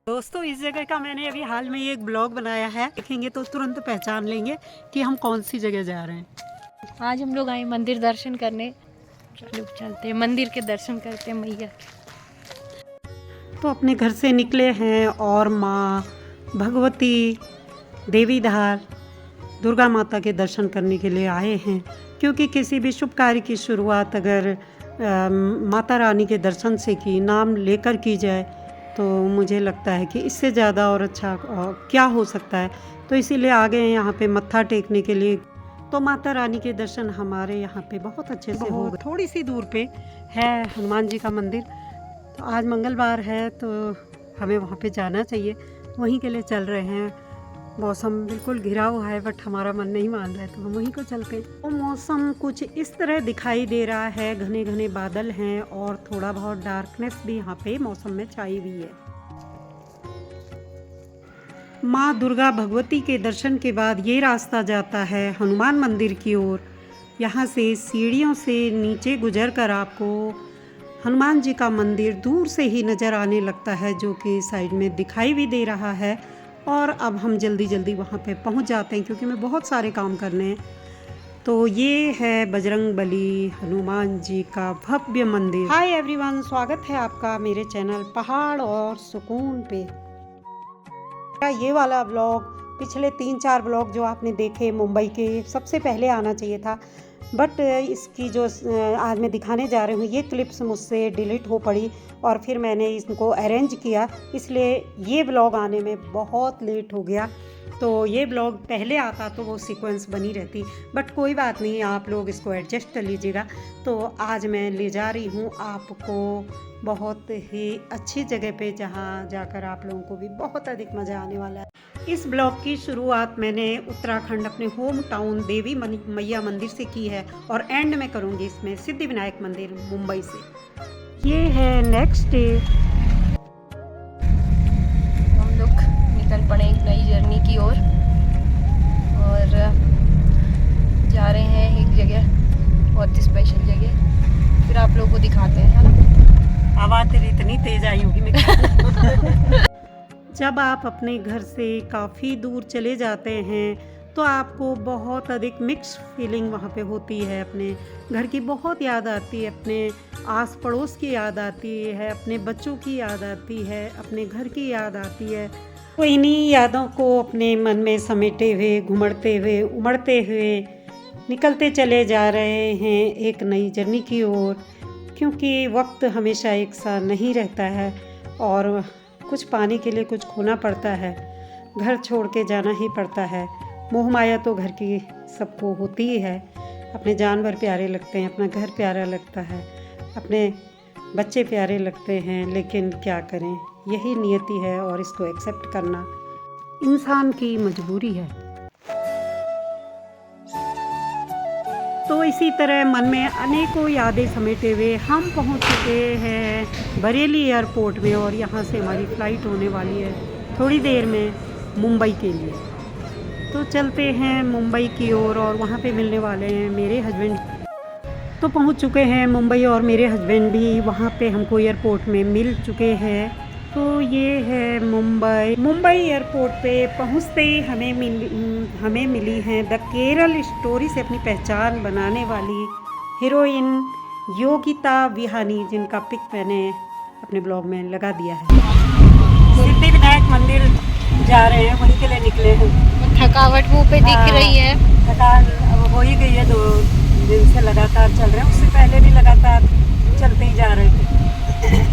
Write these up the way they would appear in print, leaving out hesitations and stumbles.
दोस्तों, इस जगह का मैंने अभी हाल में एक ब्लॉग बनाया है, देखेंगे तो तुरंत पहचान लेंगे कि हम कौन सी जगह जा रहे हैं। आज हम लोग आए मंदिर दर्शन करने। चलो चलते हैं मंदिर के दर्शन करते हैं मैया के। तो अपने घर से निकले हैं और माँ भगवती, देवीधार, दुर्गा माता के दर्शन करने के लिए आए हैं, क्योंकि किसी भी शुभ कार्य की शुरुआत अगर माता रानी के दर्शन से की, नाम लेकर की जाए, तो मुझे लगता है कि इससे ज़्यादा और अच्छा क्या हो सकता है। तो इसीलिए आ गए हैं यहाँ पे मत्था टेकने के लिए। तो माता रानी के दर्शन हमारे यहाँ पे बहुत अच्छे से हो गए। थोड़ी सी दूर पे है हनुमान जी का मंदिर। तो आज मंगलवार है तो हमें वहाँ पे जाना चाहिए, वहीं के लिए चल रहे हैं। मौसम बिल्कुल घिरा हुआ है, बट हमारा मन नहीं मान रहा है, तो हम वहीं को चलते हैं। तो मौसम कुछ इस तरह दिखाई दे रहा है, घने घने बादल हैं और थोड़ा बहुत डार्कनेस भी यहाँ पे मौसम में छाई हुई है। माँ दुर्गा भगवती के दर्शन के बाद ये रास्ता जाता है हनुमान मंदिर की ओर। यहाँ से सीढ़ियों से नीचे गुजर कर आपको हनुमान जी का मंदिर दूर से ही नज़र आने लगता है, जो कि साइड में दिखाई भी दे रहा है। और अब हम जल्दी जल्दी वहाँ पे पहुँच जाते हैं, क्योंकि हमें बहुत सारे काम करने हैं। तो ये है बजरंगबली हनुमान जी का भव्य मंदिर। हाय एवरीवन, स्वागत है आपका मेरे चैनल पहाड़ और सुकून पे। ये वाला ब्लॉग पिछले 3-4 ब्लॉग जो आपने देखे मुंबई के, सबसे पहले आना चाहिए था, बट इसकी जो आज मैं दिखाने जा रही हूँ ये क्लिप्स मुझसे डिलीट हो पड़ी और फिर मैंने इसको अरेंज किया, इसलिए ये ब्लॉग आने में बहुत लेट हो गया। तो ये ब्लॉग पहले आता तो वो सीक्वेंस बनी रहती, बट कोई बात नहीं, आप लोग इसको एडजस्ट कर लीजिएगा। तो आज मैं ले जा रही हूँ आपको बहुत ही अच्छी जगह पे, जहाँ जाकर आप लोगों को भी बहुत अधिक मज़ा आने वाला है। इस ब्लॉग की शुरुआत मैंने उत्तराखंड अपने होम टाउन देवी मैया मंदिर से की है और एंड में करूँगी इसमें सिद्धिविनायक मंदिर मुंबई से। ये है नेक्स्ट डे। हम लोग निकल पड़े एक नई जर्नी की ओर और जा रहे हैं एक जगह, बहुत ही स्पेशल जगह, फिर आप लोगों को दिखाते हैं, है ना। आवाज़ तेरी इतनी तेज आई होगी मैं जब आप अपने घर से काफ़ी दूर चले जाते हैं तो आपको बहुत अधिक मिक्स फीलिंग वहाँ पे होती है। अपने घर की बहुत याद आती है, अपने आस पड़ोस की याद आती है, अपने बच्चों की याद आती है, अपने घर की याद आती है। तो इन्हीं यादों को अपने मन में समेटे हुए, घुमड़ते हुए, उमड़ते हुए निकलते चले जा रहे हैं एक नई जर्नी की ओर, क्योंकि वक्त हमेशा एक सा नहीं रहता है और कुछ पाने के लिए कुछ खोना पड़ता है, घर छोड़ के जाना ही पड़ता है। मोह माया तो घर की सबको होती ही है। अपने जानवर प्यारे लगते हैं, अपना घर प्यारा लगता है, अपने बच्चे प्यारे लगते हैं, लेकिन क्या करें, यही नियति है और इसको एक्सेप्ट करना इंसान की मजबूरी है। तो इसी तरह मन में अनेकों यादें समेटे हुए हम पहुंच चुके हैं बरेली एयरपोर्ट में और यहाँ से हमारी फ़्लाइट होने वाली है थोड़ी देर में मुंबई के लिए। तो चलते हैं मुंबई की ओर और वहाँ पे मिलने वाले हैं मेरे हस्बैंड। तो पहुँच चुके हैं मुंबई और मेरे हस्बैंड भी वहाँ पे हमको एयरपोर्ट में मिल चुके हैं। तो ये है मुंबई एयरपोर्ट पे पहुँचते ही हमें मिली हैं द केरल स्टोरी से अपनी पहचान बनाने वाली हीरोइन योगिता विहानी, जिनका पिक मैंने अपने ब्लॉग में लगा दिया है। सिद्धिविनायक मंदिर जा रहे हैं, वहीं के लिए निकले हैं। थकावट मुँह पे दिख रही है। थकान अब हो ही गई है, 2 दिन से लगातार चल रहे हैं, उससे पहले भी लगातार चलते ही जा रहे थे।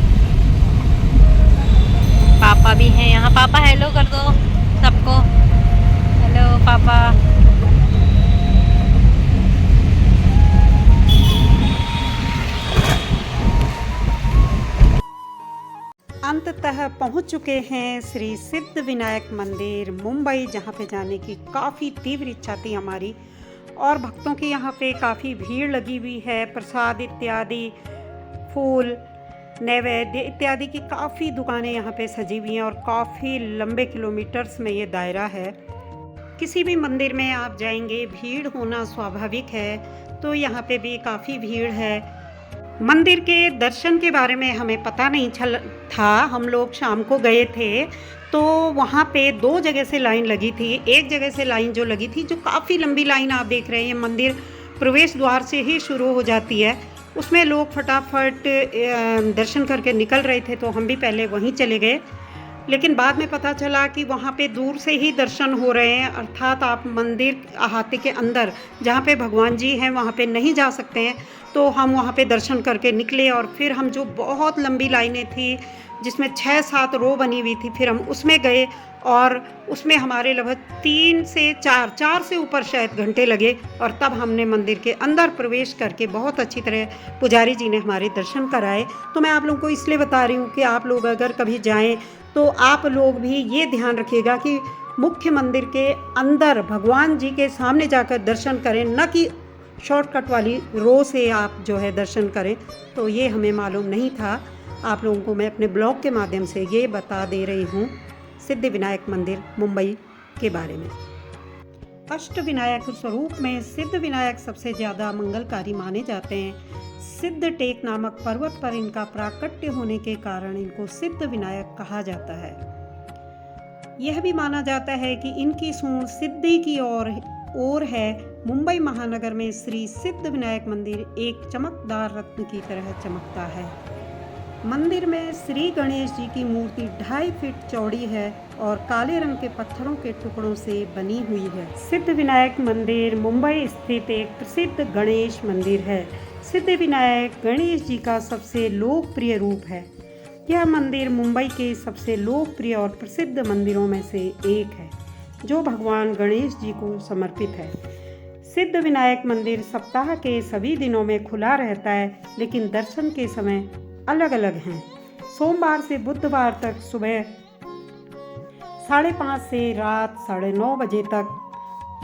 पापा भी हैं यहाँ, पापा हेलो कर दो सबको, हेलो पापा। अंततः पहुंच चुके हैं श्री सिद्धिविनायक मंदिर मुंबई, जहां पे जाने की काफ़ी तीव्र इच्छा थी हमारी और भक्तों की यहाँ पे काफ़ी भीड़ लगी हुई है। प्रसाद इत्यादि, फूल, नैवेद्य इत्यादि की काफ़ी दुकानें यहाँ पे सजी हुई हैं और काफ़ी लंबे किलोमीटर्स में ये दायरा है। किसी भी मंदिर में आप जाएंगे भीड़ होना स्वाभाविक है, तो यहाँ पे भी काफ़ी भीड़ है। मंदिर के दर्शन के बारे में हमें पता नहीं चल था। हम लोग शाम को गए थे तो वहाँ पे 2 जगह से लाइन लगी थी। एक जगह से लाइन जो लगी थी, जो काफ़ी लंबी लाइन आप देख रहे हैं, मंदिर प्रवेश द्वार से ही शुरू हो जाती है, उसमें लोग फटाफट दर्शन करके निकल रहे थे, तो हम भी पहले वहीं चले गए। लेकिन बाद में पता चला कि वहाँ पे दूर से ही दर्शन हो रहे हैं, अर्थात आप मंदिर अहाते के अंदर जहाँ पे भगवान जी हैं वहाँ पे नहीं जा सकते हैं। तो हम वहाँ पे दर्शन करके निकले और फिर हम जो बहुत लंबी लाइनें थी जिसमें 6-7 रो बनी हुई थी, फिर हम उसमें गए और उसमें हमारे लगभग 3 से 4 से ऊपर शायद घंटे लगे और तब हमने मंदिर के अंदर प्रवेश करके बहुत अच्छी तरह पुजारी जी ने हमारे दर्शन कराए। तो मैं आप लोगों को इसलिए बता रही हूँ कि आप लोग अगर कभी जाएं तो आप लोग भी ये ध्यान रखिएगा कि मुख्य मंदिर के अंदर भगवान जी के सामने जाकर दर्शन करें, न कि शॉर्टकट वाली रो से आप जो है दर्शन करें। तो ये हमें मालूम नहीं था। आप लोगों को मैं अपने ब्लॉग के माध्यम से ये बता दे रही हूँ सिद्धिविनायक मंदिर मुंबई के बारे में। अष्टविनायक स्वरूप में सिद्धिविनायक सबसे ज़्यादा मंगलकारी माने जाते हैं। सिद्ध टेक नामक पर्वत पर इनका प्राकट्य होने के कारण इनको सिद्धिविनायक कहा जाता है। यह भी माना जाता है कि इनकी सूंड सिद्धि की ओर है। मुंबई महानगर में श्री सिद्धिविनायक मंदिर एक चमकदार रत्न की तरह चमकता है। मंदिर में श्री गणेश जी की मूर्ति 2.5 फीट चौड़ी है और काले रंग के पत्थरों के टुकड़ों से बनी हुई है। सिद्धिविनायक मंदिर मुंबई स्थित एक प्रसिद्ध गणेश मंदिर है। सिद्धिविनायक गणेश जी का सबसे लोकप्रिय रूप है। यह मंदिर मुंबई के सबसे लोकप्रिय और प्रसिद्ध मंदिरों में से एक है, जो भगवान गणेश जी को समर्पित है। सिद्धिविनायक मंदिर सप्ताह के सभी दिनों में खुला रहता है, लेकिन दर्शन के समय अलग अलग हैं। सोमवार से बुधवार तक सुबह 5:30 से रात 9:30 बजे तक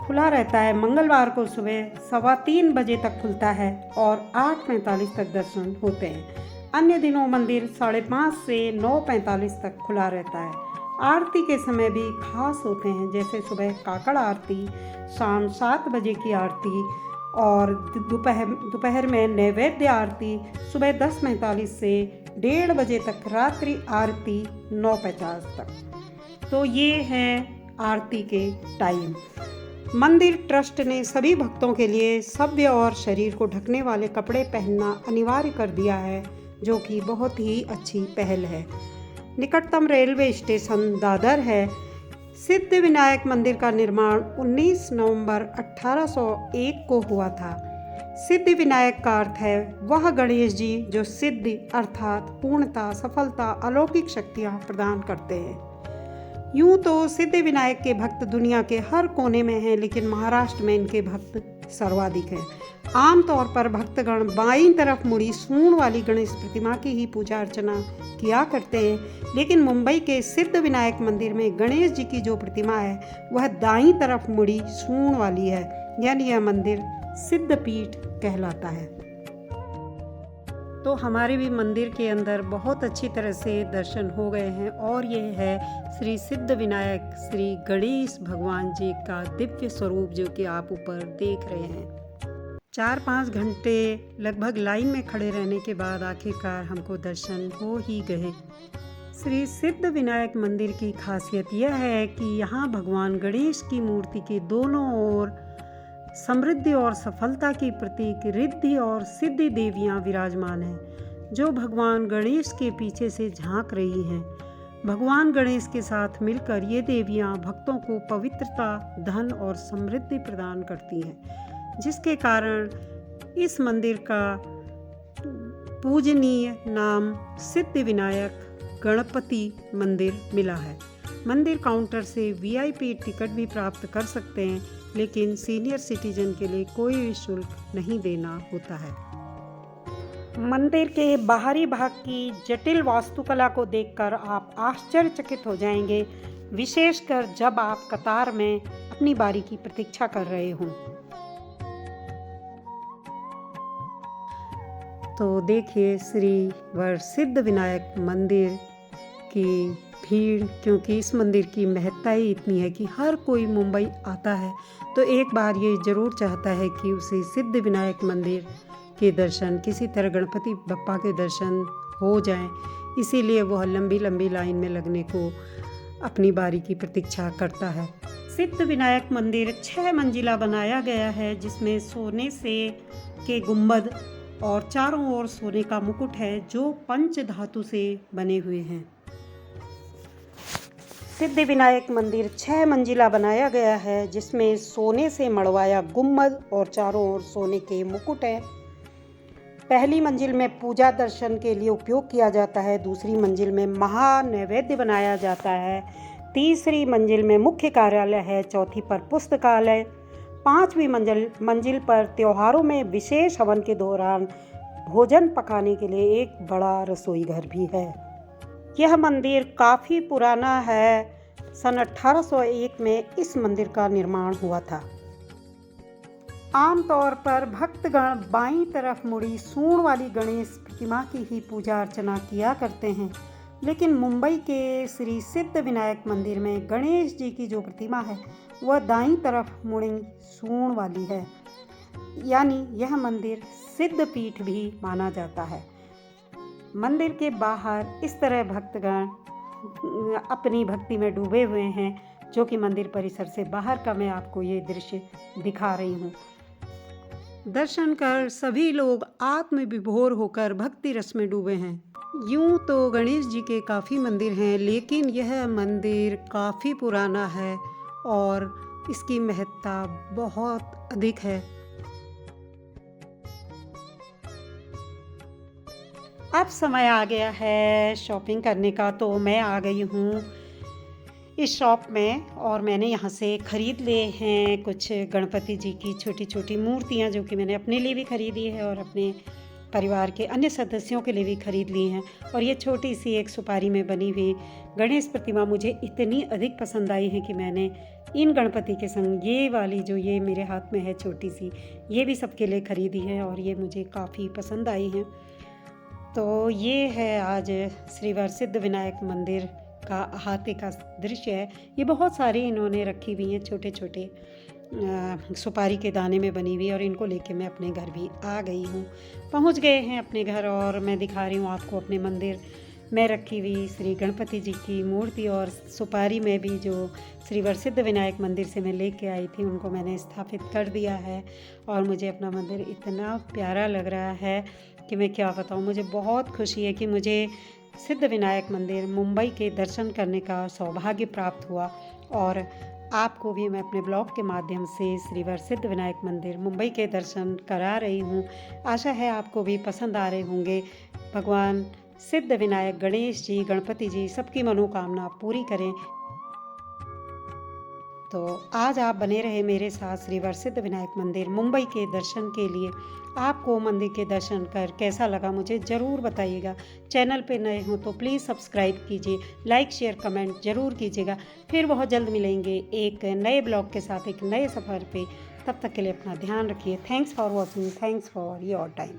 खुला रहता है। मंगलवार को सुबह 3:15 बजे तक खुलता है और 8:45 तक दर्शन होते हैं। अन्य दिनों मंदिर 5:30 से 9:45 तक खुला रहता है। आरती के समय भी खास होते हैं, जैसे सुबह काकड़ आरती, शाम 7 बजे की आरती और दोपहर में नैवेद्य आरती, सुबह 10:45 से 1:30 बजे तक रात्रि आरती 9:50 तक। तो ये हैं आरती के टाइम। मंदिर ट्रस्ट ने सभी भक्तों के लिए सभ्य और शरीर को ढकने वाले कपड़े पहनना अनिवार्य कर दिया है, जो कि बहुत ही अच्छी पहल है। निकटतम रेलवे स्टेशन दादर है। सिद्धिविनायक मंदिर का निर्माण 19 नवंबर 1801 को हुआ था। सिद्धिविनायक का अर्थ है वह गणेश जी जो सिद्धि अर्थात पूर्णता, सफलता, अलौकिक शक्तियाँ प्रदान करते हैं। यूं तो सिद्धिविनायक के भक्त दुनिया के हर कोने में हैं, लेकिन महाराष्ट्र में इनके भक्त सर्वाधिक हैं। आमतौर पर भक्तगण बाईं तरफ मुड़ी सूंड वाली गणेश प्रतिमा की ही पूजा अर्चना किया करते हैं, लेकिन मुंबई के सिद्धिविनायक मंदिर में गणेश जी की जो प्रतिमा है वह दाईं तरफ मुड़ी सूंड वाली है, यानी यह मंदिर सिद्धपीठ कहलाता है। तो हमारे भी मंदिर के अंदर बहुत अच्छी तरह से दर्शन हो गए हैं और ये है श्री सिद्धिविनायक श्री गणेश भगवान जी का दिव्य स्वरूप, जो कि आप ऊपर देख रहे हैं। 4-5 घंटे लगभग लाइन में खड़े रहने के बाद आखिरकार हमको दर्शन हो ही गए। श्री सिद्धिविनायक मंदिर की खासियत यह है कि यहाँ भगवान गणेश की मूर्ति के दोनों ओर समृद्धि और सफलता की प्रतीक रिद्धि और सिद्धि देवियाँ विराजमान हैं, जो भगवान गणेश के पीछे से झांक रही हैं। भगवान गणेश के साथ मिलकर ये देवियाँ भक्तों को पवित्रता, धन और समृद्धि प्रदान करती हैं, जिसके कारण इस मंदिर का पूजनीय नाम सिद्धिविनायक गणपति मंदिर मिला है। मंदिर काउंटर से VIP टिकट भी प्राप्त कर सकते हैं, लेकिन सीनियर सिटीजन के लिए कोई भी शुल्क नहीं देना होता है। मंदिर के बाहरी भाग की जटिल वास्तुकला को देखकर आप आश्चर्यचकित हो जाएंगे, विशेषकर जब आप कतार में अपनी बारी की प्रतीक्षा कर रहे हों। तो देखिए श्री वर सिद्धिविनायक मंदिर की भीड़, क्योंकि इस मंदिर की महत्ता ही इतनी है कि हर कोई मुंबई आता है तो एक बार ये ज़रूर चाहता है कि उसे सिद्धिविनायक मंदिर के दर्शन, किसी तरह गणपति बप्पा के दर्शन हो जाएं, इसीलिए वह लंबी लंबी लाइन में लगने को अपनी बारी की प्रतीक्षा करता है। सिद्ध विनायक मंदिर 6 मंजिला बनाया गया है, जिसमें सोने से के गुंबद और चारों ओर सोने का मुकुट है जो पंच धातु से बने हुए हैं। सिद्ध विनायक मंदिर 6 मंजिला बनाया गया है, जिसमें सोने से मढ़वाया गुंबद और चारों ओर सोने के मुकुट है। पहली मंजिल में पूजा दर्शन के लिए उपयोग किया जाता है, दूसरी मंजिल में महानैवेद्य बनाया जाता है, तीसरी मंजिल में मुख्य कार्यालय है, चौथी पर पुस्तकालय, पांचवी मंजिल पर त्योहारों में विशेष हवन के दौरान भोजन पकाने के लिए एक बड़ा रसोई घर भी है। यह मंदिर काफ़ी पुराना है। सन 1801 में इस मंदिर का निर्माण हुआ था। आमतौर पर भक्तगण बाईं तरफ मुड़ी सूंड वाली गणेश प्रतिमा की ही पूजा अर्चना किया करते हैं, लेकिन मुंबई के श्री सिद्ध विनायक मंदिर में गणेश जी की जो प्रतिमा है वह दाईं तरफ मुड़ी सूंड वाली है, यानी यह मंदिर सिद्ध पीठ भी माना जाता है। मंदिर के बाहर इस तरह भक्तगण अपनी भक्ति में डूबे हुए हैं, जो कि मंदिर परिसर से बाहर का मैं आपको ये दृश्य दिखा रही हूँ। दर्शन कर सभी लोग आत्म विभोर होकर भक्ति रस में डूबे हैं। यूं तो गणेश जी के काफ़ी मंदिर हैं, लेकिन यह मंदिर काफ़ी पुराना है और इसकी महत्ता बहुत अधिक है। अब समय आ गया है शॉपिंग करने का, तो मैं आ गई हूँ इस शॉप में और मैंने यहाँ से ख़रीद लिए हैं कुछ गणपति जी की छोटी छोटी मूर्तियाँ, जो कि मैंने अपने लिए भी ख़रीदी है और अपने परिवार के अन्य सदस्यों के लिए भी ख़रीद ली हैं। और ये छोटी सी एक सुपारी में बनी हुई गणेश प्रतिमा मुझे इतनी अधिक पसंद आई है कि मैंने इन गणपति के संग ये वाली जो ये मेरे हाथ में है छोटी सी, ये भी सबके लिए ख़रीदी है और ये मुझे काफ़ी पसंद आई हैं। तो ये है आज श्री सिद्ध विनायक मंदिर का अहाते का दृश्य है। ये बहुत सारी इन्होंने रखी हुई हैं छोटे छोटे सुपारी के दाने में बनी हुई, और इनको लेके मैं अपने घर भी आ गई हूँ। पहुँच गए हैं अपने घर और मैं दिखा रही हूँ आपको अपने मंदिर में रखी हुई श्री गणपति जी की मूर्ति, और सुपारी में भी जो श्री सिद्ध विनायक मंदिर से मैं लेके आई थी उनको मैंने स्थापित कर दिया है। और मुझे अपना मंदिर इतना प्यारा लग रहा है कि मैं क्या बताऊँ। मुझे बहुत खुशी है कि मुझे सिद्ध विनायक मंदिर मुंबई के दर्शन करने का सौभाग्य प्राप्त हुआ, और आपको भी मैं अपने ब्लॉग के माध्यम से श्री सिद्ध विनायक मंदिर मुंबई के दर्शन करा रही हूँ। आशा है आपको भी पसंद आ रहे होंगे। भगवान सिद्ध विनायक गणेश जी, गणपति जी सबकी मनोकामना पूरी करें। तो आज आप बने रहे मेरे साथ श्री सिद्ध विनायक मंदिर मुंबई के दर्शन के लिए। आपको मंदिर के दर्शन कर कैसा लगा मुझे ज़रूर बताइएगा। चैनल पे नए हो तो प्लीज़ सब्सक्राइब कीजिए, लाइक शेयर कमेंट ज़रूर कीजिएगा। फिर बहुत जल्द मिलेंगे एक नए ब्लॉग के साथ एक नए सफ़र पे। तब तक के लिए अपना ध्यान रखिए। Thanks for watching, thanks for your time.